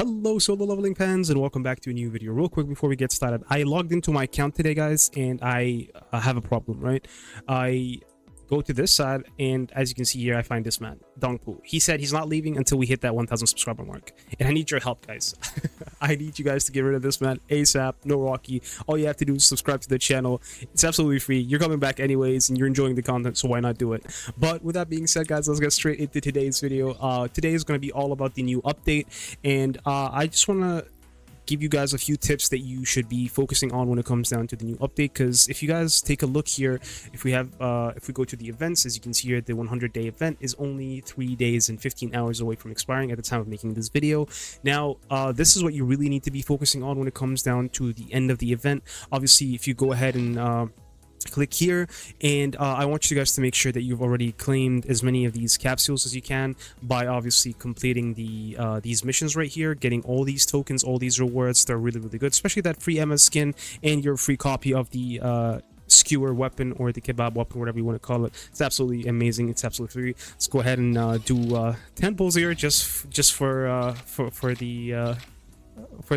Hello solo leveling fans, and welcome back to a new video. Real quick before we get started, I logged into my account today, guys, and I have a problem, right? I go to this side, and as you can see here, I find this man, Dongpu. He said he's not leaving until we hit that 1,000 subscriber mark, and I need your help, guys. I need you guys to get rid of this man ASAP. No Rocky. All you have to do is subscribe to the channel. It's absolutely free. You're coming back anyways, and you're enjoying the content, so why not do it? But with that being said, guys, let's get straight into today's video. Today is going to be all about the new update, and I just want to give you guys a few tips that you should be focusing on when it comes down to the new update. Because if you guys take a look here, if we go to the events, as you can see here, the 100-day event is only 3 days and 15 hours away from expiring at the time of making this video. Now this is what you really need to be focusing on when it comes down to the end of the event. Obviously, if you go ahead and click here, and I want you guys to make sure that you've already claimed as many of these capsules as you can by obviously completing the these missions right here, getting all these tokens, all these rewards. They're really good, especially that free MS skin and your free copy of the skewer weapon or the kebab weapon, whatever you want to call it. It's absolutely amazing. It's absolutely free. Let's go ahead and do 10 pulls here just for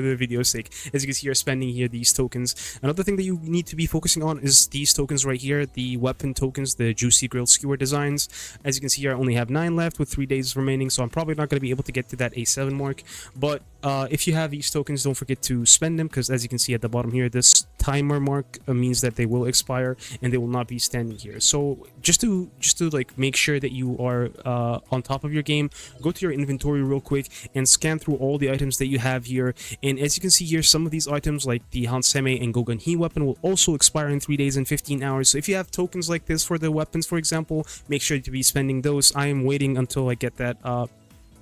the video's sake. As you can see, you're spending here these tokens. Another thing that you need to be focusing on is these tokens right here, the weapon tokens, the juicy grilled skewer designs. As you can see here, I only have 9 left with 3 days remaining, so I'm probably not going to be able to get to that A7 mark. But if you have these tokens, don't forget to spend them, because as you can see at the bottom here, this timer mark means that they will expire and they will not be standing here. So just to like make sure that you are on top of your game, go to your inventory real quick and scan through all the items that you have here. And as you can see here, some of these items like the Hanseme and Gogan He weapon will also expire in 3 days and 15 hours. So if you have tokens like this for the weapons, for example, make sure to be spending those. I am waiting until I get that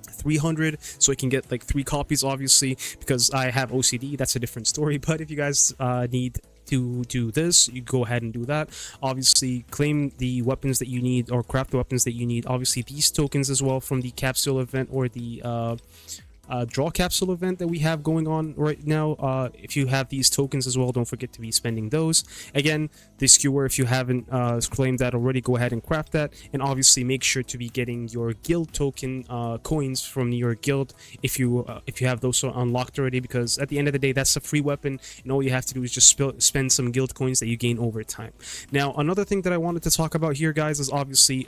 300 so I can get like 3 copies, obviously, because I have OCD. That's a different story. But if you guys need to do this, you go ahead and do that. Obviously, claim the weapons that you need or craft the weapons that you need. Obviously, these tokens as well from the capsule event or the draw capsule event that we have going on right now. If you have these tokens as well, don't forget to be spending those. Again, the skewer, if you haven't claimed that already, go ahead and craft that. And obviously make sure to be getting your guild token coins from your guild if you have those unlocked already, because at the end of the day, that's a free weapon, and all you have to do is just spend some guild coins that you gain over time. Now, another thing that I wanted to talk about here, guys, is obviously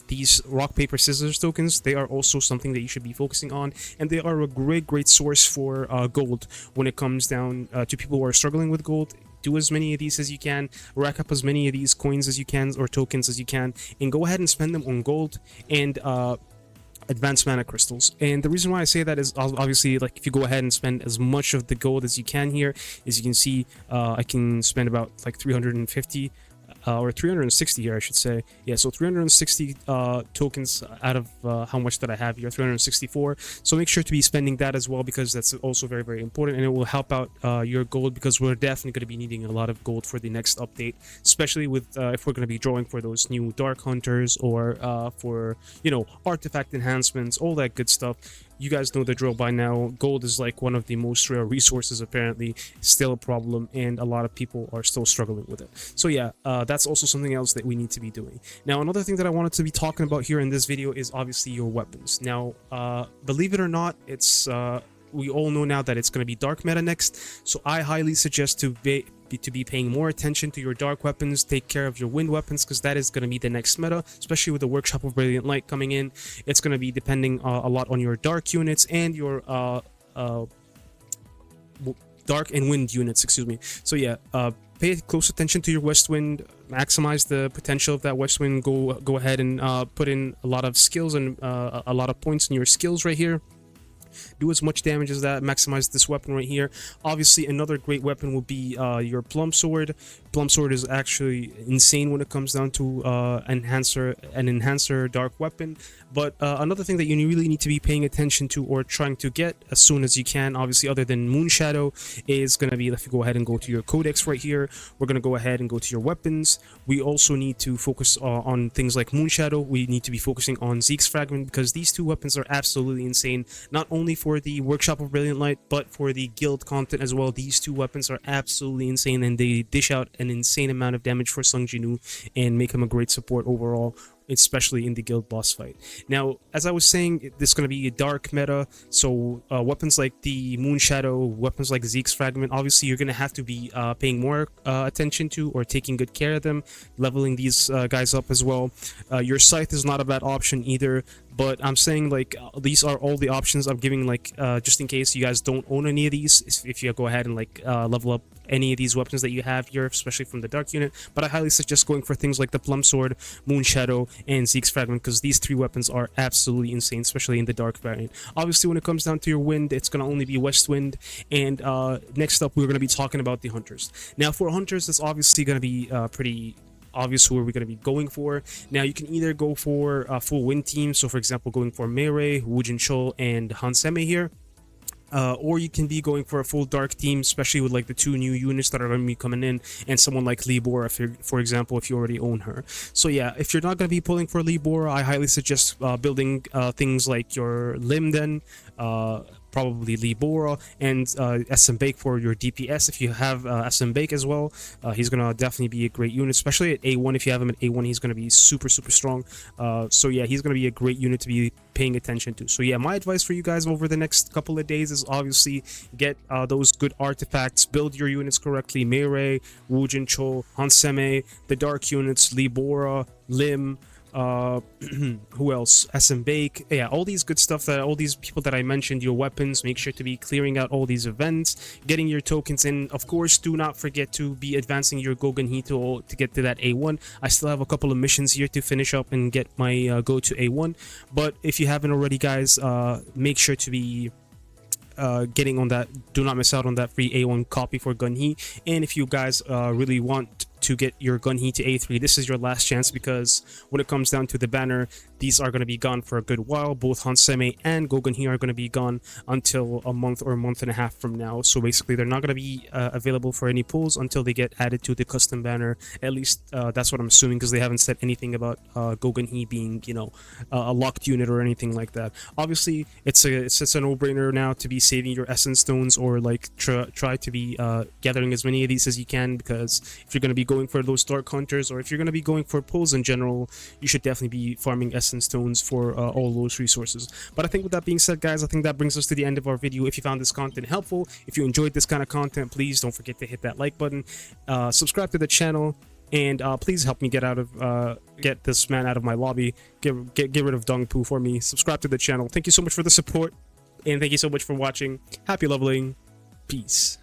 these rock paper scissors tokens. They are also something that you should be focusing on, and they are a great source for gold when it comes down to people who are struggling with gold. Do as many of these as you can, rack up as many of these coins as you can or tokens as you can, and go ahead and spend them on gold and advanced mana crystals. And the reason why I say that is obviously, like, if you go ahead and spend as much of the gold as you can here, as you can see, I can spend about like 350 or 360 here, I should say. Yeah, so 360 tokens out of how much that I have here, 364. So make sure to be spending that as well, because that's also very important, and it will help out your gold, because we're definitely going to be needing a lot of gold for the next update, especially with if we're going to be drawing for those new dark hunters or for, you know, artifact enhancements, all that good stuff. You guys know the drill by now. Gold is like one of the most rare resources, apparently. Still a problem, and a lot of people are still struggling with it. So yeah, that's also something else that we need to be doing. Now, another thing that I wanted to be talking about here in this video is obviously your weapons. Now, believe it or not, it's we all know now that it's going to be dark meta next, so I highly suggest to be paying more attention to your dark weapons. Take care of your wind weapons, because that is going to be the next meta, especially with the Workshop of Brilliant Light coming in. It's going to be depending a lot on your dark units and your dark and wind units, excuse me. So yeah, pay close attention to your west wind, maximize the potential of that west wind. Go ahead and put in a lot of skills and a lot of points in your skills right here. Do as much damage as that. Maximize this weapon right here. Obviously, another great weapon will be your plum sword. Plum sword is actually insane when it comes down to an enhancer dark weapon. But another thing that you really need to be paying attention to, or trying to get as soon as you can, obviously other than Moon Shadow, is going to be, if you go ahead and go to your codex right here, we're going to go ahead and go to your weapons. We also need to focus on things like Moon Shadow. We need to be focusing on Zeke's Fragment, because these two weapons are absolutely insane, not only for the Workshop of Brilliant Light, but for the guild content as well. These two weapons are absolutely insane, and they dish out an insane amount of damage for Sung Jinu and make him a great support overall. especially in the guild boss fight. Now, as I was saying, this is going to be a dark meta, so weapons like the Moon Shadow, weapons like Zeke's Fragment, obviously you're going to have to be paying more attention to or taking good care of them, leveling these guys up as well. Your Scythe is not a bad option either, but I'm saying like these are all the options I'm giving, like just in case you guys don't own any of these, if you go ahead and like level up any of these weapons that you have here, especially from the dark unit. But I highly suggest going for things like the Plum Sword, Moon Shadow, and Zeke's Fragment, because these 3 weapons are absolutely insane, especially in the dark variant. Obviously, when it comes down to your wind, it's going to only be West Wind. And next up, we're going to be talking about the Hunters. Now, for Hunters, it's obviously going to be pretty obvious who are we going to be going for. Now, you can either go for a full wind team, so for example, going for Meirei, Woojin Chul, and Hanseme here. Or you can be going for a full dark team, especially with like the 2 new units that are going to be coming in, and someone like Libora, for example, if you already own her. So yeah, if you're not going to be pulling for Libora, I highly suggest building things like your Lim then, probably Libora, and SM Bake for your DPS. If you have SM Bake as well, he's going to definitely be a great unit, especially at A1. If you have him at A1, he's going to be super strong. So yeah, he's going to be a great unit to be paying attention to. So yeah, my advice for you guys over the next couple of days is obviously get those good artifacts, build your units correctly: Meirei, Woojin Chul, Hanseme, the dark units, Libora, Lim, who else, SM Bake, yeah, all these good stuff, that all these people that I mentioned, your weapons. Make sure to be clearing out all these events, getting your tokens in. Of course, do not forget to be advancing your Gogen Hito to get to that A1. I still have a couple of missions here to finish up and get my go to A1, but if you haven't already, guys, make sure to be getting on that. Do not miss out on that free A1 copy for Gunhee. And if you guys really want to get your Gunhee to A3, this is your last chance, because when it comes down to the banner, these are going to be gone for a good while. Both Hanseme and Gogenhee are going to be gone until a month or a month and a half from now. So basically, they're not going to be available for any pulls until they get added to the custom banner. At least that's what I'm assuming, because they haven't said anything about Gogenhee being, you know, a locked unit or anything like that. Obviously, it's a no-brainer now to be saving your essence stones, or like try to be gathering as many of these as you can, because if you're going to be going for those dark hunters, or if you're going to be going for pulls in general, you should definitely be farming essence stones for all those resources. But I think with that being said, guys, I think that brings us to the end of our video. If you found this content helpful, if you enjoyed this kind of content, please don't forget to hit that like button, subscribe to the channel, and please help me get this man out of my lobby, get rid of Dung Poo for me. Subscribe to the channel. Thank you so much for the support, and thank you so much for watching. Happy leveling. Peace.